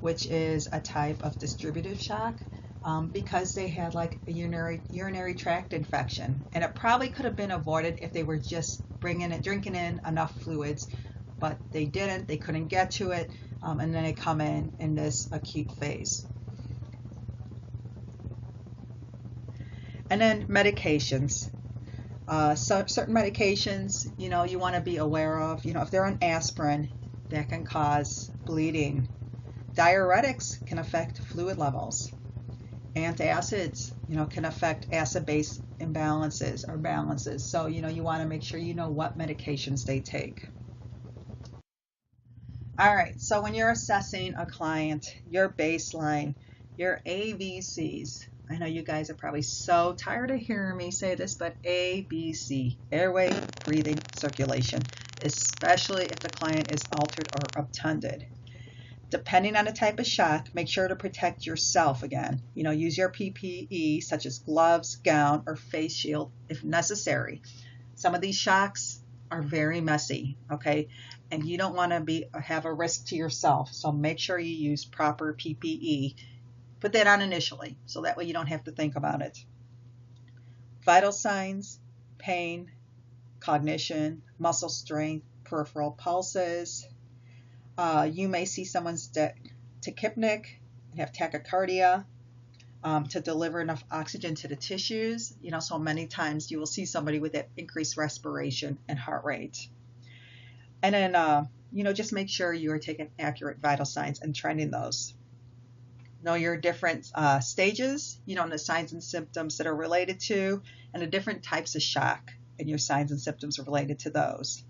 which is a type of distributive shock, because they had like a urinary tract infection, and it probably could have been avoided if they were just drinking in enough fluids, but they didn't. They couldn't get to it, and then they come in this acute phase. And then medications. So certain medications, you know, you want to be aware of. You know, if they're on aspirin, that can cause bleeding. Diuretics can affect fluid levels. Antacids, you know, can affect acid-base imbalances or balances. So, you know, you want to make sure you know what medications they take. All right, so when you're assessing a client, your baseline, your ABCs. I know you guys are probably so tired of hearing me say this, but ABC, airway, breathing, circulation, especially if the client is altered or obtunded. Depending on the type of shock, make sure to protect yourself again. You know, use your PPE such as gloves, gown, or face shield if necessary. Some of these shocks are very messy, okay? And you don't want to have a risk to yourself, so make sure you use proper PPE. Put that on initially, so that way you don't have to think about it. Vital signs, pain, cognition, muscle strength, peripheral pulses. You may see someone's tachypnic, have tachycardia, to deliver enough oxygen to the tissues. You know, so many times you will see somebody with that increased respiration and heart rate. And then, you know, just make sure you are taking accurate vital signs and trending those. Know your different stages, you know, and the signs and symptoms that are related to, and the different types of shock and your signs and symptoms are related to those.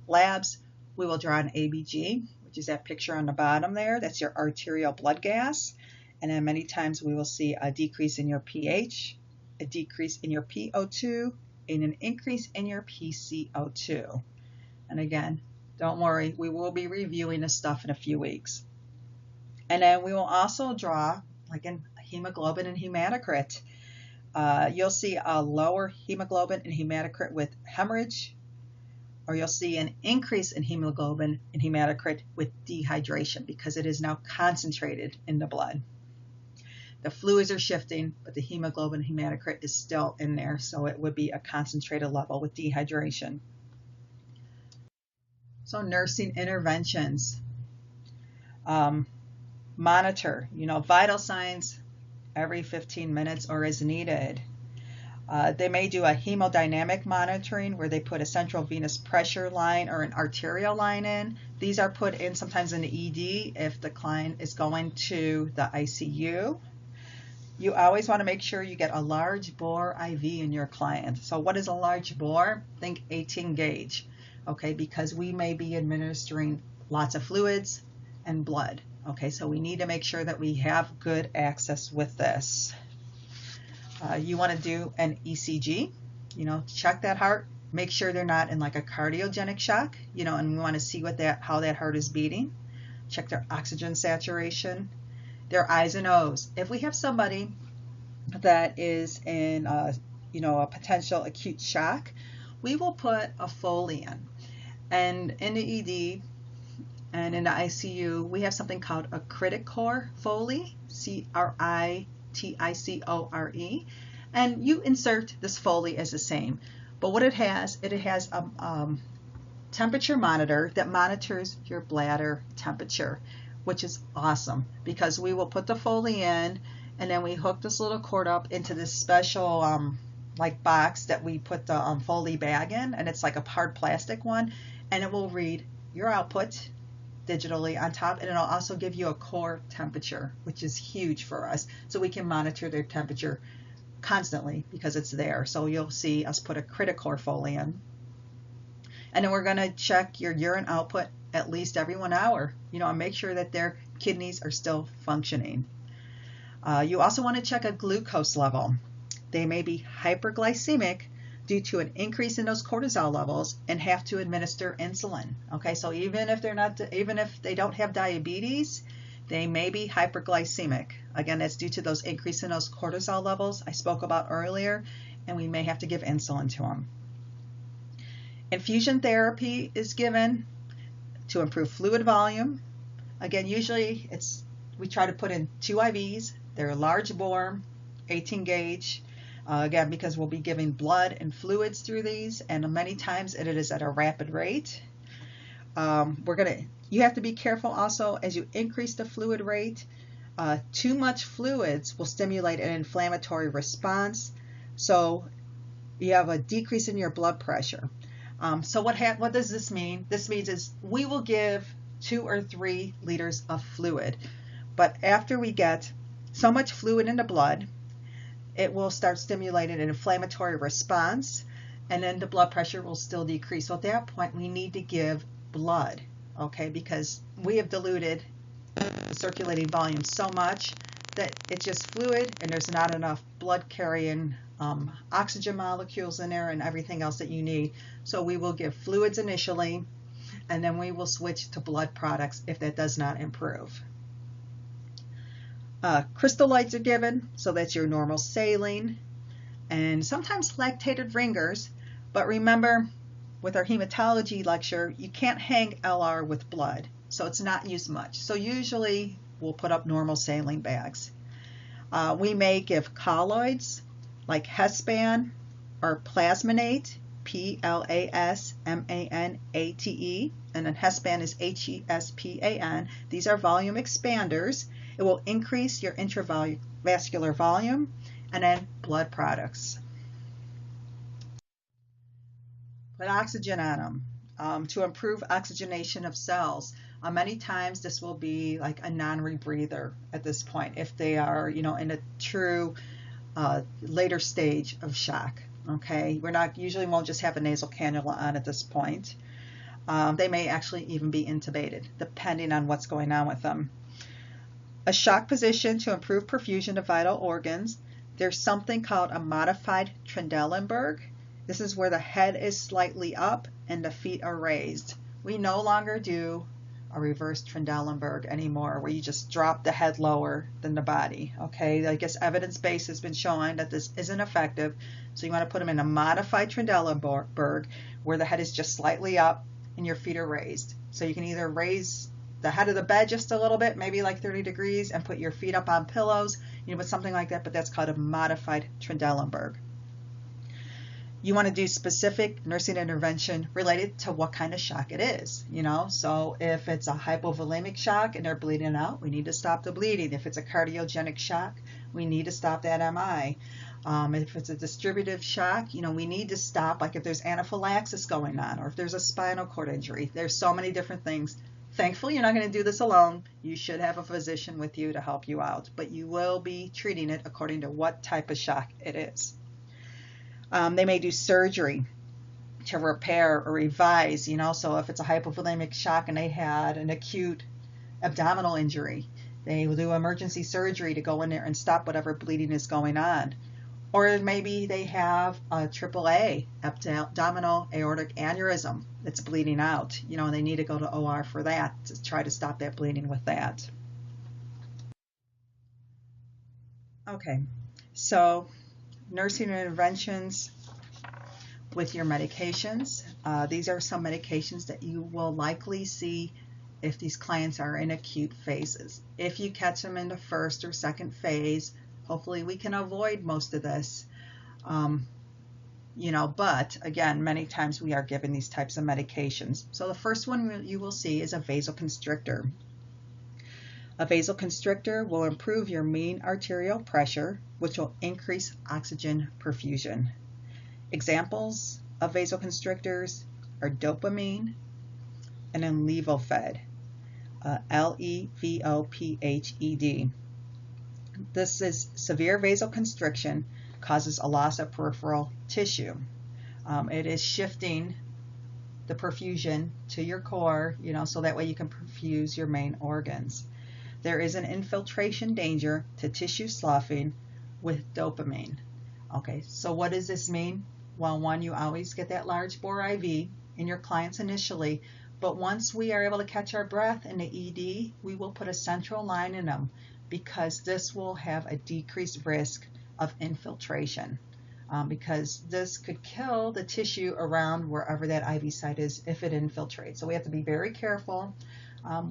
Labs, we will draw an ABG, which is that picture on the bottom there. That's your arterial blood gas. And then many times we will see a decrease in your pH, a decrease in your PO2, and an increase in your PCO2. And again, don't worry, we will be reviewing this stuff in a few weeks. And then we will also draw like in hemoglobin and hematocrit. You'll see a lower hemoglobin and hematocrit with hemorrhage, or you'll see an increase in hemoglobin and hematocrit with dehydration because it is now concentrated in the blood. The fluids are shifting, but the hemoglobin and hematocrit is still in there, so it would be a concentrated level with dehydration. So nursing interventions. Monitor, you know, vital signs every 15 minutes or as needed. They may do a hemodynamic monitoring where they put a central venous pressure line or an arterial line in. These are put in sometimes in the ED if the client is going to the ICU. You always want to make sure you get a large bore IV in your client. So what is a large bore? Think 18 gauge, okay, because we may be administering lots of fluids and blood. Okay, so we need to make sure that we have good access with this. You want to do an ECG, you know, check that heart, make sure they're not in like a cardiogenic shock, you know, and we want to see how that heart is beating. Check their oxygen saturation, their eyes and nose. If we have somebody that is in, you know, a potential acute shock, we will put a Foley in. And in the ED, and in the ICU, we have something called a Criticore Foley, CRITICORE, and you insert this Foley as the same. But what it has a temperature monitor that monitors your bladder temperature, which is awesome because we will put the Foley in, and then we hook this little cord up into this special like box that we put the Foley bag in, and it's like a hard plastic one, and it will read your output digitally on top, and it'll also give you a core temperature, which is huge for us, so we can monitor their temperature constantly because it's there. So you'll see us put a Criticore Foley in, and then we're going to check your urine output at least every 1 hour, you know, and make sure that their kidneys are still functioning. You also want to check a glucose level. They may be hyperglycemic due to an increase in those cortisol levels and have to administer insulin. Okay, so even if they don't have diabetes, They may be hyperglycemic. Again, that's due to those increase in those cortisol levels I spoke about earlier, and we may have to give insulin to them. Infusion therapy is given to improve fluid volume. Again, usually we try to put in 2 IVs. They're large bore, 18 gauge. Again, because we'll be giving blood and fluids through these, and many times it is at a rapid rate. You have to be careful also as you increase the fluid rate. Too much fluids will stimulate an inflammatory response, so you have a decrease in your blood pressure. So what does this mean? This means is we will give 2 or 3 liters of fluid, but after we get so much fluid in the blood, it will start stimulating an inflammatory response, and then the blood pressure will still decrease. So at that point, we need to give blood, okay, because we have diluted the circulating volume so much that it's just fluid and there's not enough blood carrying oxygen molecules in there and everything else that you need. So we will give fluids initially, and then we will switch to blood products if that does not improve. Crystalloids are given, so that's your normal saline, and sometimes lactated ringers, but remember with our hematology lecture, you can't hang LR with blood, so it's not used much. So usually we'll put up normal saline bags. We may give colloids like Hespan or Plasminate, Plasmanate, and then Hespan is Hespan. These are volume expanders. It will increase your intravascular volume, and then blood products. Put oxygen on them to improve oxygenation of cells. Many times this will be like a non-rebreather at this point if they are, in a true later stage of shock. Okay, usually won't just have a nasal cannula on at this point. They may actually even be intubated depending on what's going on with them. A shock position to improve perfusion of vital organs. There's something called a modified Trendelenburg. This is where the head is slightly up and the feet are raised. We no longer do a reverse Trendelenburg anymore, where you just drop the head lower than the body. Okay, I guess evidence-based has been showing that this isn't effective, so you want to put them in a modified Trendelenburg where the head is just slightly up and your feet are raised. So you can either raise the head of the bed just a little bit, maybe like 30 degrees, and put your feet up on pillows, with something like that, but that's called a modified Trendelenburg. You want to do specific nursing intervention related to what kind of shock it is, so if it's a hypovolemic shock and they're bleeding out, we need to stop the bleeding. If it's a cardiogenic shock, we need to stop that MI. If it's a distributive shock, we need to stop, like if there's anaphylaxis going on, or if there's a spinal cord injury. There's so many different things. Thankfully, you're not going to do this alone. You should have a physician with you to help you out, but you will be treating it according to what type of shock it is. They may do surgery to repair or revise, so if it's a hypovolemic shock and they had an acute abdominal injury, they will do emergency surgery to go in there and stop whatever bleeding is going on. Or maybe they have a AAA, abdominal aortic aneurysm, that's bleeding out, and they need to go to OR for that to try to stop that bleeding with that. Okay, so nursing interventions with your medications. These are some medications that you will likely see if these clients are in acute phases. If you catch them in the first or second phase, hopefully we can avoid most of this. But again, many times we are given these types of medications. So the first one you will see is a vasoconstrictor. A vasoconstrictor will improve your mean arterial pressure, which will increase oxygen perfusion. Examples of vasoconstrictors are dopamine and then Levophed, Levophed. This is severe vasoconstriction, causes a loss of peripheral tissue. It is shifting the perfusion to your core, so that way you can perfuse your main organs. There is an infiltration danger to tissue sloughing with dopamine. Okay, so what does this mean? Well, one, you always get that large bore IV in your clients initially, But once we are able to catch our breath in the ED, we will put a central line in them because this will have a decreased risk of infiltration. Because this could kill the tissue around wherever that IV site is if it infiltrates. So we have to be very careful.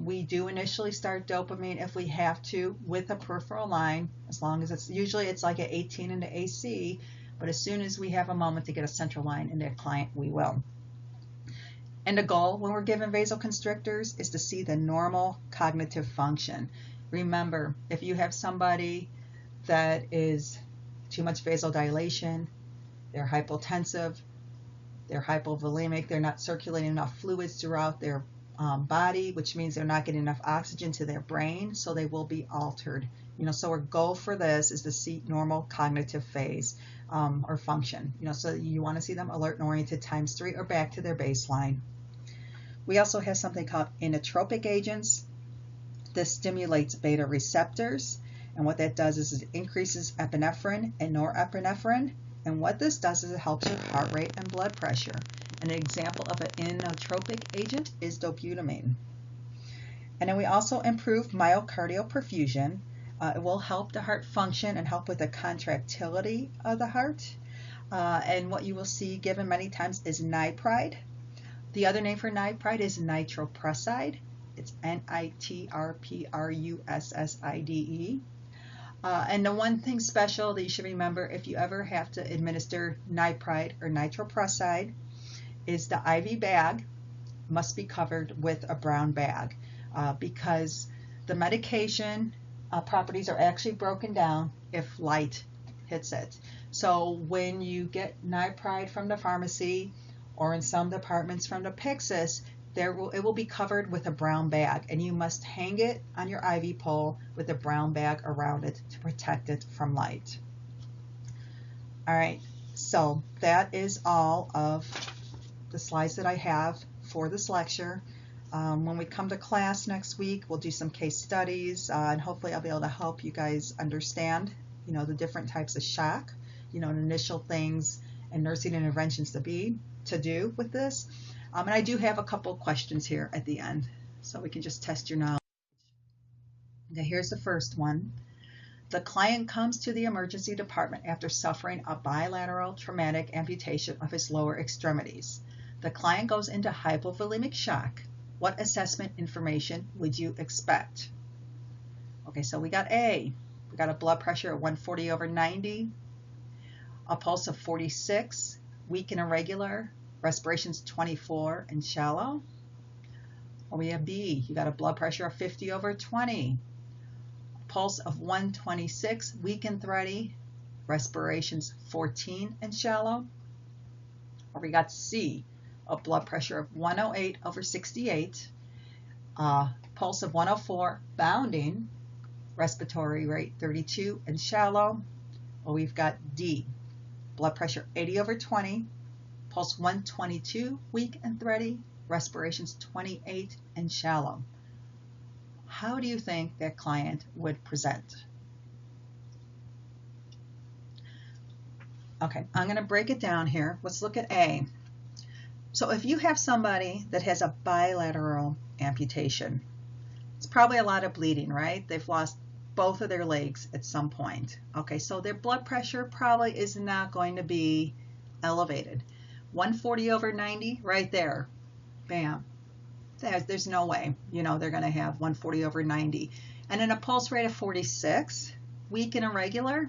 We do initially start dopamine if we have to with a peripheral line, as long as usually it's like at 18 into AC, but as soon as we have a moment to get a central line into a client, we will. And the goal when we're given vasoconstrictors is to see the normal cognitive function. Remember, if you have somebody that is too much vasodilation, they're hypotensive, they're hypovolemic, they're not circulating enough fluids throughout their body, which means they're not getting enough oxygen to their brain, so they will be altered. So our goal for this is to see normal cognitive phase or function. So you want to see them alert and oriented ×3 or back to their baseline. We also have something called inotropic agents. This stimulates beta receptors. And what that does is it increases epinephrine and norepinephrine. And what this does is it helps with heart rate and blood pressure. An example of an inotropic agent is dobutamine. And then we also improve myocardial perfusion. It will help the heart function and help with the contractility of the heart. And what you will see given many times is nipride. The other name for nipride is nitroprusside. It's Nitrprusside. And the one thing special that you should remember if you ever have to administer nipride or nitroprusside is the IV bag must be covered with a brown bag because the medication properties are actually broken down if light hits it. So when you get nipride from the pharmacy or in some departments from the Pyxis, it will be covered with a brown bag, and you must hang it on your IV pole with a brown bag around it to protect it from light. All right, so that is all of the slides that I have for this lecture. When we come to class next week, we'll do some case studies, and hopefully I'll be able to help you guys understand, the different types of shock, initial things and nursing interventions to do with this. And I do have a couple questions here at the end, so we can just test your knowledge. Okay, here's the first one. The client comes to the emergency department after suffering a bilateral traumatic amputation of his lower extremities. The client goes into hypovolemic shock. What assessment information would you expect? Okay, so we got A. We got a blood pressure of 140/90, a pulse of 46, weak and irregular, respirations 24 and shallow. Or we have B. You got a blood pressure of 50/20, pulse of 126, weak and thready, respirations 14 and shallow. Or we got C. A blood pressure of 108/68, pulse of 104, bounding, respiratory rate 32 and shallow. Or we've got D. Blood pressure 80/20, pulse 122, weak and thready, respirations 28 and shallow. How do you think that client would present? Okay, I'm going to break it down here. Let's look at A. So if you have somebody that has a bilateral amputation, it's probably a lot of bleeding, right? They've lost both of their legs at some point. Okay, so their blood pressure probably is not going to be elevated. 140/90 right there, bam. There's no way, they're going to have 140/90. And then a pulse rate of 46, weak and irregular.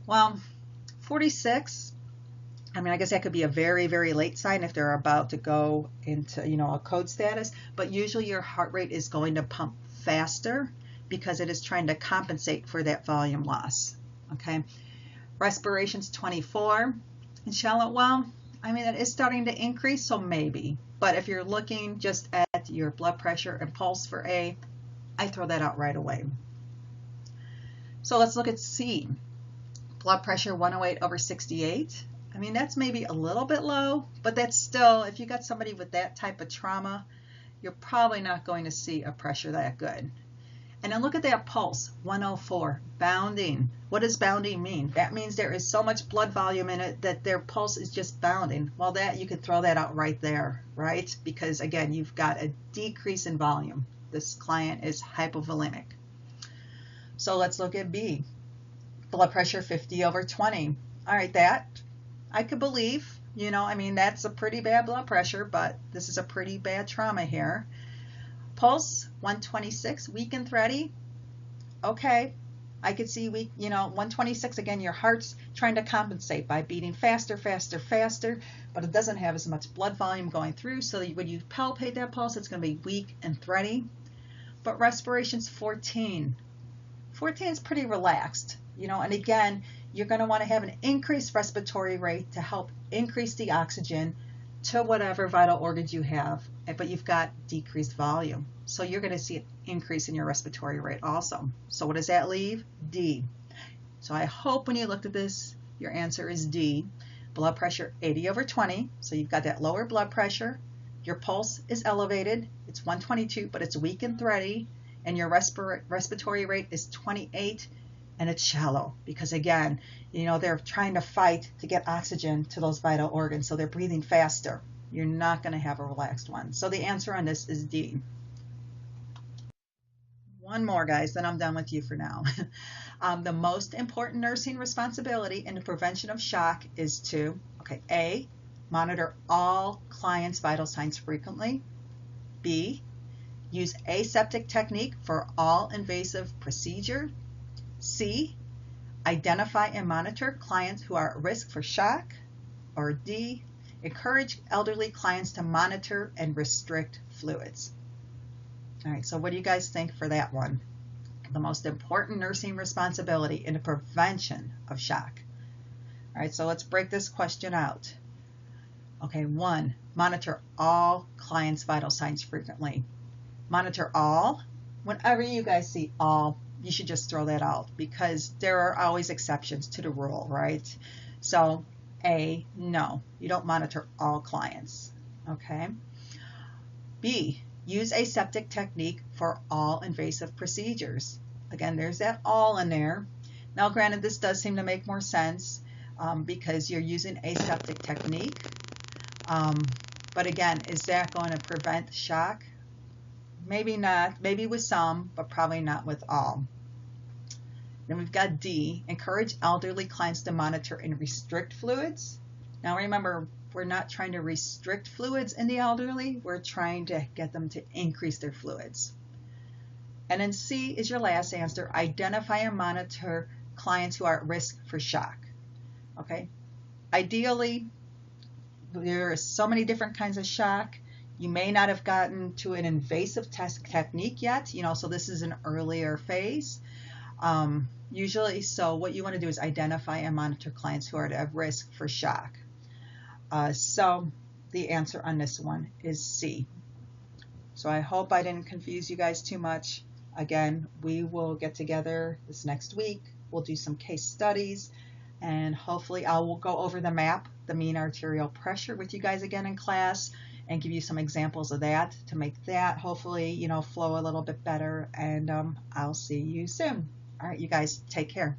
Well, 46, I guess that could be a very, very late sign if they're about to go into, a code status. But usually your heart rate is going to pump faster because it is trying to compensate for that volume loss. Okay. Respirations 24 and shallow. Well, it is starting to increase, so maybe. But if you're looking just at your blood pressure and pulse for A, I throw that out right away. So let's look at C. Blood pressure 108/68. That's maybe a little bit low, but that's still, if you got somebody with that type of trauma, you're probably not going to see a pressure that good. And then look at that pulse, 104, bounding. What does bounding mean? That means there is so much blood volume in it that their pulse is just bounding. Well, that you could throw that out right there, right? Because again, you've got a decrease in volume. This client is hypovolemic. So let's look at B. Blood pressure 50/20. All right, that I could believe. I mean, that's a pretty bad blood pressure, but this is a pretty bad trauma here. Pulse 126, weak and thready. Okay, I could see weak, 126, again, your heart's trying to compensate by beating faster, faster, faster, but it doesn't have as much blood volume going through, so when you palpate that pulse, it's going to be weak and thready. But respiration's 14. 14 is pretty relaxed, and again, you're going to want to have an increased respiratory rate to help increase the oxygen to whatever vital organs you have, but you've got decreased volume. So you're going to see an increase in your respiratory rate also. So what does that leave? D. So I hope when you looked at this, your answer is D. Blood pressure 80/20. So you've got that lower blood pressure. Your pulse is elevated. It's 122, but it's weak and thready. And your respiratory rate is 28, and it's shallow because again, they're trying to fight to get oxygen to those vital organs, so they're breathing faster. You're not going to have a relaxed one. So the answer on this is D. One more, guys, then I'm done with you for now. The most important nursing responsibility in the prevention of shock is to, A, monitor all clients' vital signs frequently. B, use aseptic technique for all invasive procedure. C, identify and monitor clients who are at risk for shock. Or D, encourage elderly clients to monitor and restrict fluids. All right, so what do you guys think for that one? The most important nursing responsibility in the prevention of shock. All right, so let's break this question out. Okay, 1, monitor all clients' vital signs frequently. Monitor all. Whenever you guys see all, you should just throw that out because there are always exceptions to the rule, right? So A, no, you don't monitor all clients, okay? B, use aseptic technique for all invasive procedures. Again, there's that all in there. Now, granted, this does seem to make more sense because you're using aseptic technique. But again, is that going to prevent shock? Maybe not, maybe with some, but probably not with all. Then we've got D, encourage elderly clients to monitor and restrict fluids. Now remember, we're not trying to restrict fluids in the elderly, we're trying to get them to increase their fluids. And then C is your last answer, identify and monitor clients who are at risk for shock. Okay, ideally, there are so many different kinds of shock. You may not have gotten to an invasive technique yet, so this is an earlier phase. Usually, so what you want to do is identify and monitor clients who are at risk for shock. So the answer on this one is C. So I hope I didn't confuse you guys too much. Again, we will get together this next week. We'll do some case studies, and hopefully I will go over the MAP, the mean arterial pressure, with you guys again in class, and give you some examples of that to make that hopefully, flow a little bit better. And I'll see you soon. All right, you guys, take care.